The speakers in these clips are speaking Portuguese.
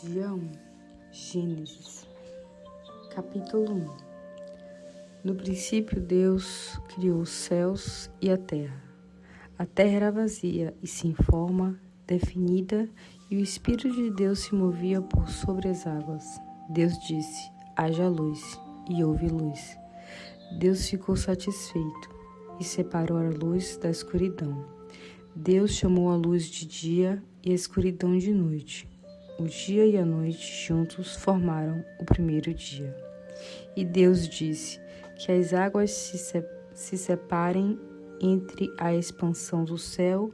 Dia 1. Gênesis. Capítulo 1. No princípio Deus criou os céus e a terra. A terra era vazia e sem forma, definida, e o Espírito de Deus se movia por sobre as águas. Deus disse: haja luz, e houve luz. Deus ficou satisfeito e separou a luz da escuridão. Deus chamou a luz de dia e a escuridão de noite. O dia e a noite juntos formaram o primeiro dia. E Deus disse que as águas se separem entre a expansão do céu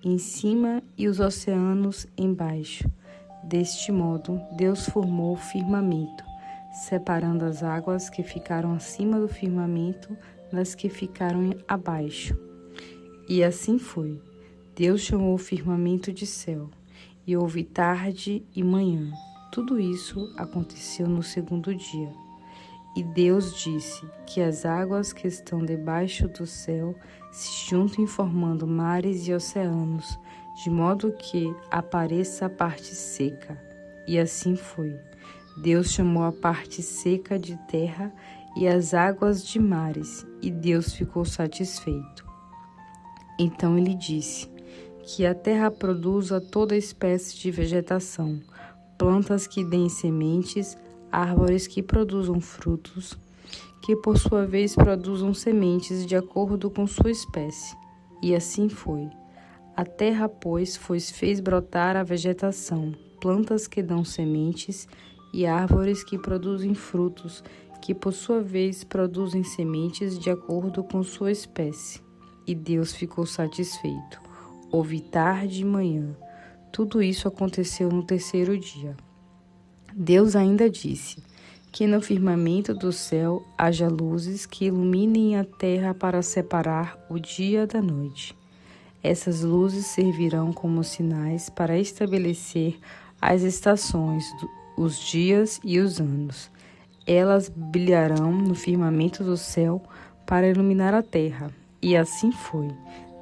em cima e os oceanos embaixo. Deste modo, Deus formou o firmamento, separando as águas que ficaram acima do firmamento das que ficaram abaixo. E assim foi. Deus chamou o firmamento de céu. E houve tarde e manhã. Tudo isso aconteceu no segundo dia. E Deus disse que as águas que estão debaixo do céu se juntem formando mares e oceanos, de modo que apareça a parte seca. E assim foi. Deus chamou a parte seca de terra e as águas de mares, e Deus ficou satisfeito. Então ele disse: que a terra produza toda espécie de vegetação, plantas que deem sementes, árvores que produzam frutos, que por sua vez produzam sementes de acordo com sua espécie. E assim foi. A terra, pois, fez brotar a vegetação, plantas que dão sementes e árvores que produzem frutos, que por sua vez produzem sementes de acordo com sua espécie. E Deus ficou satisfeito. Houve tarde e manhã. Tudo isso aconteceu no terceiro dia. Deus ainda disse que no firmamento do céu haja luzes que iluminem a terra para separar o dia da noite. Essas luzes servirão como sinais para estabelecer as estações, os dias e os anos. Elas brilharão no firmamento do céu para iluminar a terra. E assim foi.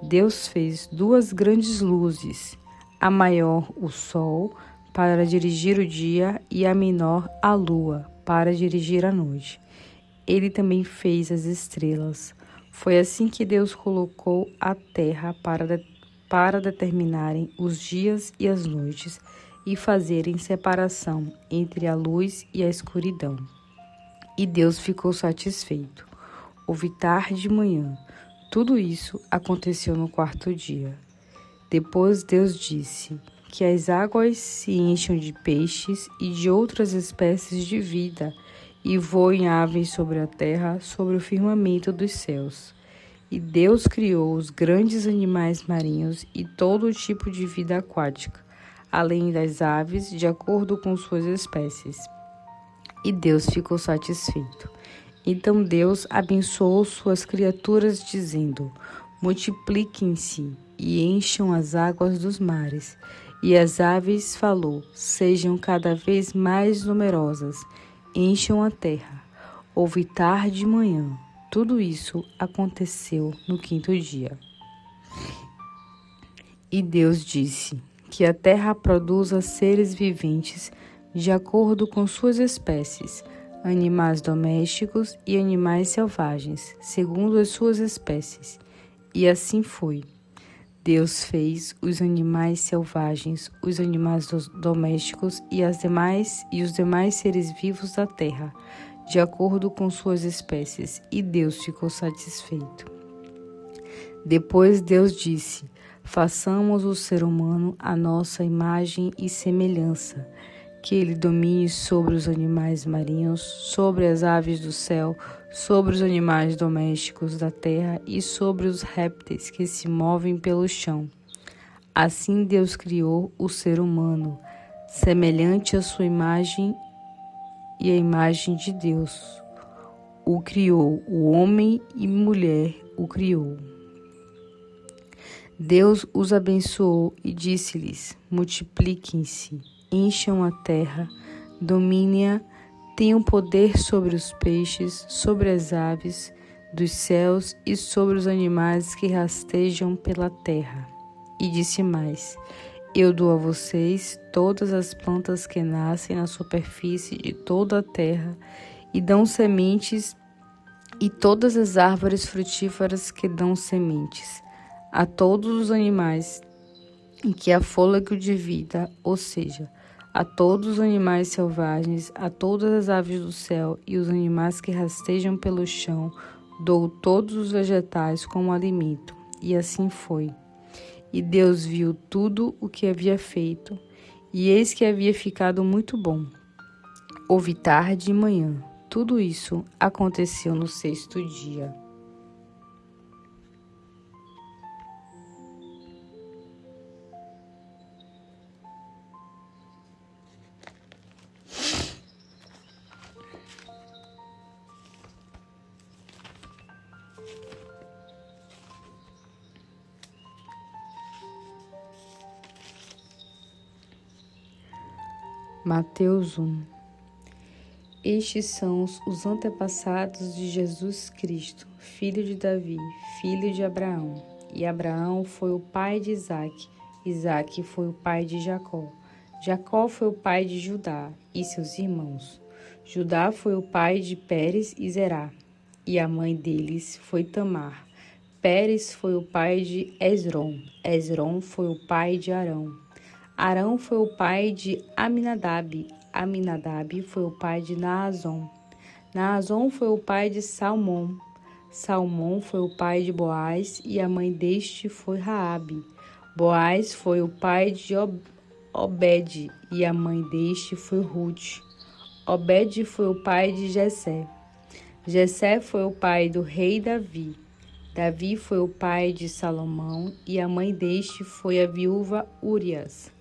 Deus fez duas grandes luzes, a maior, o sol, para dirigir o dia, e a menor, a lua, para dirigir a noite. Ele também fez as estrelas. Foi assim que Deus colocou a terra para determinarem os dias e as noites e fazerem separação entre a luz e a escuridão. E Deus ficou satisfeito. Houve tarde e manhã. Tudo isso aconteceu no quarto dia. Depois Deus disse que as águas se encham de peixes e de outras espécies de vida e voem aves sobre a terra, sobre o firmamento dos céus. E Deus criou os grandes animais marinhos e todo tipo de vida aquática, além das aves, de acordo com suas espécies. E Deus ficou satisfeito. Então Deus abençoou suas criaturas, dizendo: multipliquem-se e encham as águas dos mares. E as aves falou: sejam cada vez mais numerosas, encham a terra. Houve tarde e manhã. Tudo isso aconteceu no quinto dia. E Deus disse que a terra produza seres viventes de acordo com suas espécies, animais domésticos e animais selvagens, segundo as suas espécies. E assim foi. Deus fez os animais selvagens, os animais domésticos e os demais seres vivos da terra, de acordo com suas espécies, e Deus ficou satisfeito. Depois Deus disse: façamos o ser humano à nossa imagem e semelhança, que ele domine sobre os animais marinhos, sobre as aves do céu, sobre os animais domésticos da terra e sobre os répteis que se movem pelo chão. Assim Deus criou o ser humano, semelhante à sua imagem e à imagem de Deus. O criou, o homem e mulher o criou. Deus os abençoou e disse-lhes: multipliquem-se, encham a terra, dominem-a, tenham poder sobre os peixes, sobre as aves dos céus e sobre os animais que rastejam pela terra. E disse mais: Eu dou a vocês todas as plantas que nascem na superfície de toda a terra e dão sementes, e todas as árvores frutíferas que dão sementes, a todos os animais em que há fôlego de vida, ou seja, a todos os animais selvagens, a todas as aves do céu e os animais que rastejam pelo chão, dou todos os vegetais como alimento. E assim foi. E Deus viu tudo o que havia feito, e eis que havia ficado muito bom. Houve tarde e manhã. Tudo isso aconteceu no 6º dia. Mateus 1. Estes são os antepassados de Jesus Cristo, filho de Davi, filho de Abraão. E Abraão foi o pai de Isaque, Isaque foi o pai de Jacó. Jacó foi o pai de Judá e seus irmãos. Judá foi o pai de Pérez e Zerá, e a mãe deles foi Tamar. Pérez foi o pai de Esrom, Esrom foi o pai de Arão. Arão foi o pai de Aminadab, Aminadab foi o pai de Naazon. Naazon foi o pai de Salmão. Salmão foi o pai de Boaz e a mãe deste foi Raabe. Boaz foi o pai de Obed e a mãe deste foi Ruth. Obed foi o pai de Jessé. Jessé foi o pai do rei Davi. Davi foi o pai de Salomão e a mãe deste foi a viúva Urias.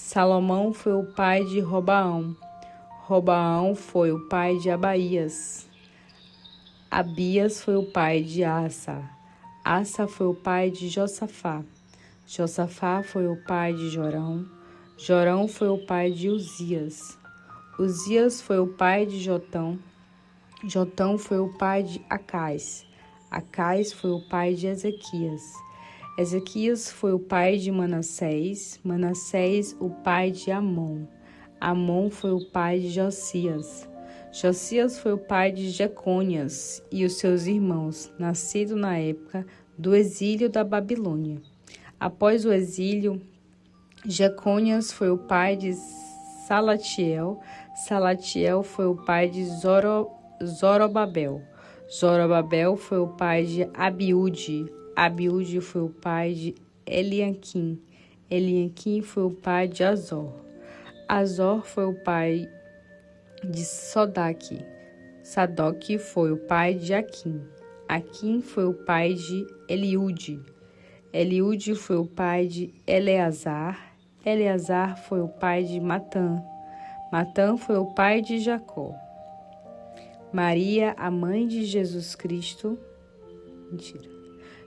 Salomão foi o pai de Robaão. Robaão foi o pai de Abaías. Abias foi o pai de Asa. Asa foi o pai de Josafá. Josafá foi o pai de Jorão. Jorão foi o pai de Uzias. Uzias foi o pai de Jotão. Jotão foi o pai de Acais. Acais foi o pai de Ezequias. Ezequias foi o pai de Manassés. Manassés o pai de Amon. Amon foi o pai de Josias. Josias foi o pai de Jecônias e os seus irmãos, nascido na época do exílio da Babilônia. Após o exílio, Jecônias foi o pai de Salatiel. Salatiel foi o pai de Zorobabel. Zorobabel foi o pai de Abiúde. Abiúde foi o pai de Eliaquim. Eliaquim foi o pai de Azor. Azor foi o pai de Sodaque. Sadoque foi o pai de Aquim. Aquim foi o pai de Eliúde. Eliúde foi o pai de Eleazar. Eleazar foi o pai de Matã. Matã foi o pai de Jacó. Maria, a mãe de Jesus Cristo.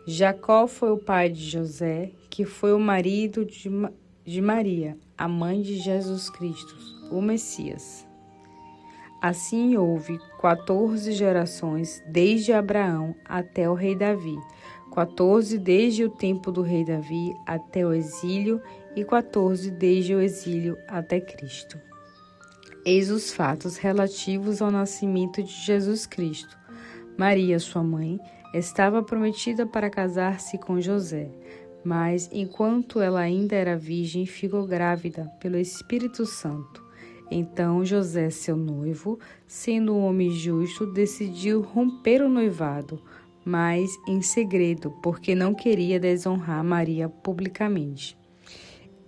Jacó foi o pai de José, que foi o marido de Maria, a mãe de Jesus Cristo, o Messias. Assim houve 14 gerações desde Abraão até o rei Davi, 14 desde o tempo do rei Davi até o exílio e 14 desde o exílio até Cristo. Eis os fatos relativos ao nascimento de Jesus Cristo. Maria, sua mãe, estava prometida para casar-se com José, mas enquanto ela ainda era virgem, ficou grávida pelo Espírito Santo. Então José, seu noivo, sendo um homem justo, decidiu romper o noivado, mas em segredo, porque não queria desonrar Maria publicamente.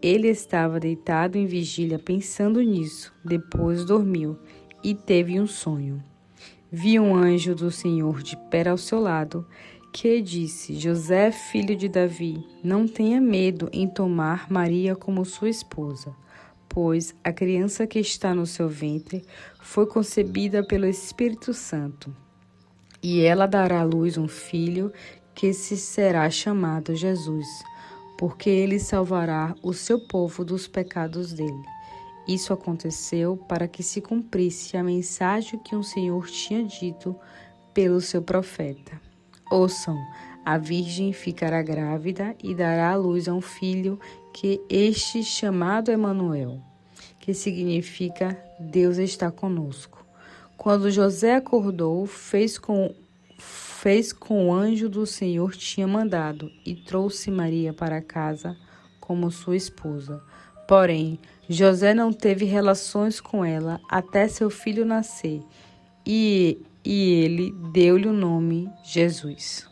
Ele estava deitado em vigília pensando nisso. Depois dormiu e teve um sonho. Viu um anjo do Senhor de pé ao seu lado, que disse: José, filho de Davi, não tenha medo em tomar Maria como sua esposa, pois a criança que está no seu ventre foi concebida pelo Espírito Santo. E ela dará à luz um filho que se será chamado Jesus, porque ele salvará o seu povo dos pecados dele. Isso aconteceu para que se cumprisse a mensagem que o Senhor tinha dito pelo seu profeta. Ouçam, a virgem ficará grávida e dará à luz a um filho que este chamado Emanuel, que significa Deus está conosco. Quando José acordou, fez com o anjo do Senhor tinha mandado e trouxe Maria para casa como sua esposa. Porém, José não teve relações com ela até seu filho nascer, e ele deu-lhe o nome Jesus.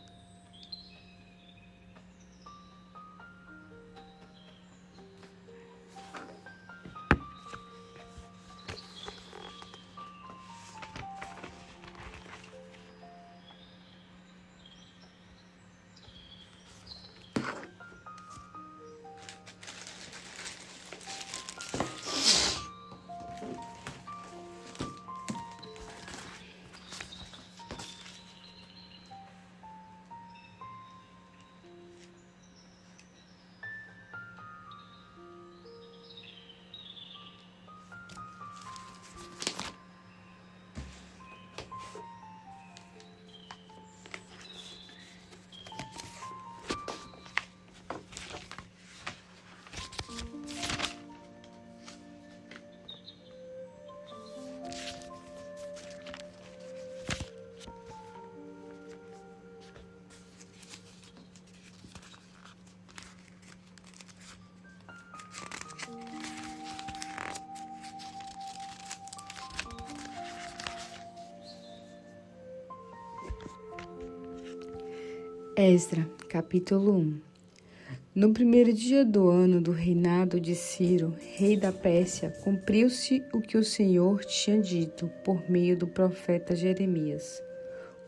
Esdras, capítulo 1. No primeiro dia do ano do reinado de Ciro, rei da Pérsia, cumpriu-se o que o Senhor tinha dito por meio do profeta Jeremias.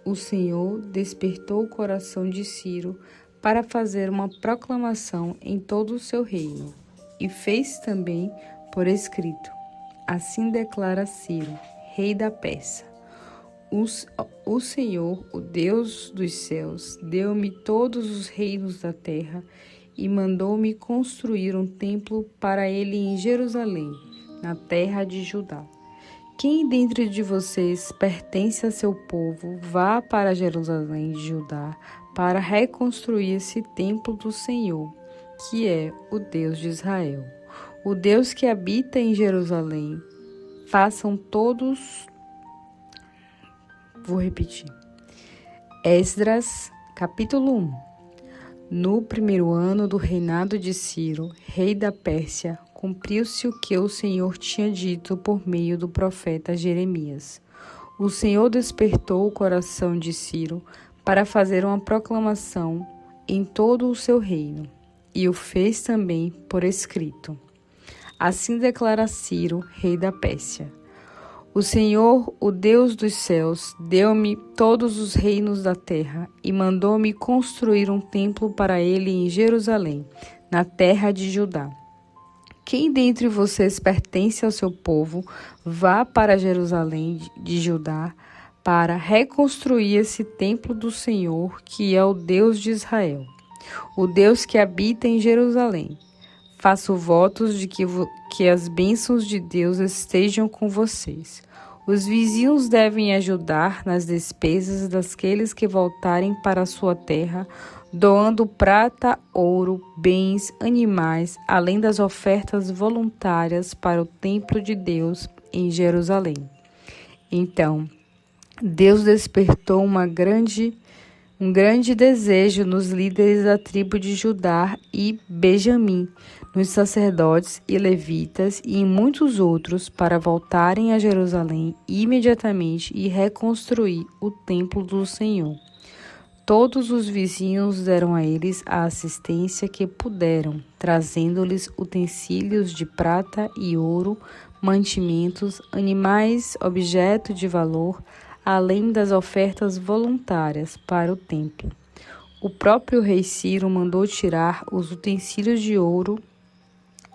O Senhor despertou o coração de Ciro para fazer uma proclamação em todo o seu reino, e fez também por escrito. Assim declara Ciro, rei da Pérsia: O Senhor, o Deus dos céus, deu-me todos os reinos da terra e mandou-me construir um templo para ele em Jerusalém, na terra de Judá. Quem dentre de vocês pertence a seu povo, vá para Jerusalém de Judá para reconstruir esse templo do Senhor, que é o Deus de Israel. O Deus que habita em Jerusalém. Façam todos... Vou repetir. Esdras, capítulo 1. No primeiro ano do reinado de Ciro, rei da Pérsia, cumpriu-se o que o Senhor tinha dito por meio do profeta Jeremias. O Senhor despertou o coração de Ciro para fazer uma proclamação em todo o seu reino, e o fez também por escrito. Assim declara Ciro, rei da Pérsia: O Senhor, o Deus dos céus, deu-me todos os reinos da terra e mandou-me construir um templo para ele em Jerusalém, na terra de Judá. Quem dentre vocês pertence ao seu povo, vá para Jerusalém de Judá para reconstruir esse templo do Senhor, que é o Deus de Israel, o Deus que habita em Jerusalém. Faço votos de que as bênçãos de Deus estejam com vocês. Os vizinhos devem ajudar nas despesas daqueles que voltarem para a sua terra, doando prata, ouro, bens, animais, além das ofertas voluntárias para o templo de Deus em Jerusalém. Então, Deus despertou um grande desejo nos líderes da tribo de Judá e Benjamim, nos sacerdotes e levitas e em muitos outros para voltarem a Jerusalém imediatamente e reconstruir o templo do Senhor. Todos os vizinhos deram a eles a assistência que puderam, trazendo-lhes utensílios de prata e ouro, mantimentos, animais, objetos de valor, além das ofertas voluntárias para o templo. O próprio rei Ciro mandou tirar os utensílios de ouro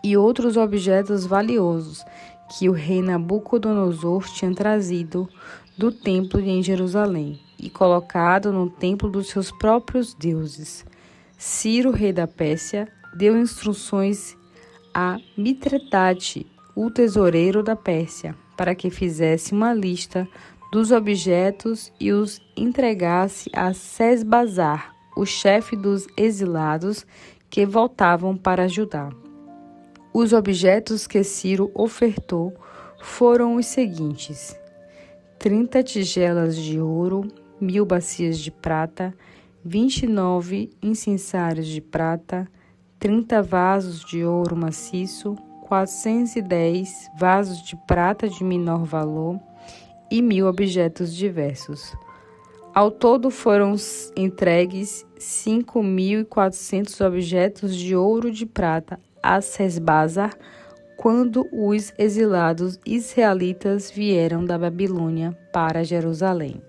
e outros objetos valiosos que o rei Nabucodonosor tinha trazido do templo em Jerusalém e colocado no templo dos seus próprios deuses. Ciro, rei da Pérsia, deu instruções a Mitredate, o tesoureiro da Pérsia, para que fizesse uma lista dos objetos e os entregasse a Sesbazar, o chefe dos exilados que voltavam para Judá. Os objetos que Ciro ofertou foram os seguintes: 30 tigelas de ouro, 1000 bacias de prata, 29 incensários de prata, 30 vasos de ouro maciço, 410 vasos de prata de menor valor e 1000 objetos diversos. Ao todo foram entregues 5.400 objetos de ouro e de prata a Sesbazar quando os exilados israelitas vieram da Babilônia para Jerusalém.